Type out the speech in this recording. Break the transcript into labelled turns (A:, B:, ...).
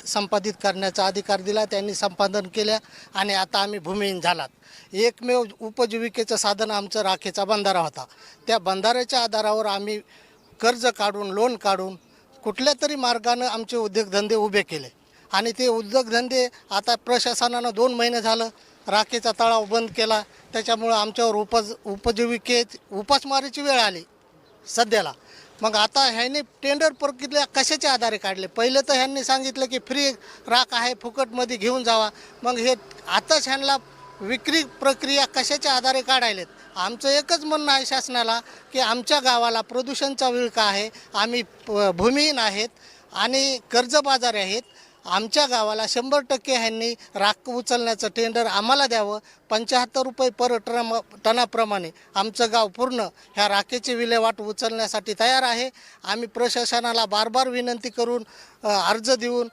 A: संपादित करण्याचा अधिकार दिला, त्यांनी संपादन केल्या आणि आता आम्ही भूमिहीन झालात। एकमेव उपजीविकेचं साधन आमचं राखेचा बंधारा होता। त्या बंधाऱ्याच्या आधारावर आम्ही कर्ज काढून लोन काढून कुठल्या तरी मार्गानं आमचे उद्योगधंदे उभे केले आणि ते उद्योगधंदे आता प्रशासनानं 2 महिने झालं राखेचा तळाव बंद केला। त्याच्यामुळं आमच्यावर उपासमारीची वेळ आली सध्याला। मग आता ह्यांनी टेंडर प्रक्रिया कशाच्या आधारे काढले? पहिले तर ह्यांनी सांगितलं की फ्री राख आहे, फुकटमध्ये घेऊन जावा। मग हे आताच ह्यांना विक्री प्रक्रिया कशाच्या आधारे काढायलेत? आमचं एकच म्हणणं आहे शासनाला की आमच्या गावाला प्रदूषणचा विळखा आहे, आम्ही भूमिहीन आहेत आणि कर्जबाजारी आहेत। आमच्या गावाला 100% ह्यांनी राख उचलण्याचं टेंडर आम्हाला द्यावं। 75 रुपये पर टनाप्रमाणे आमचं गाव पूर्ण ह्या राखेची विल्हेवाट उचलण्यासाठी तयार आहे। आम्ही प्रशासनाला बार विनंती करून अर्ज देऊन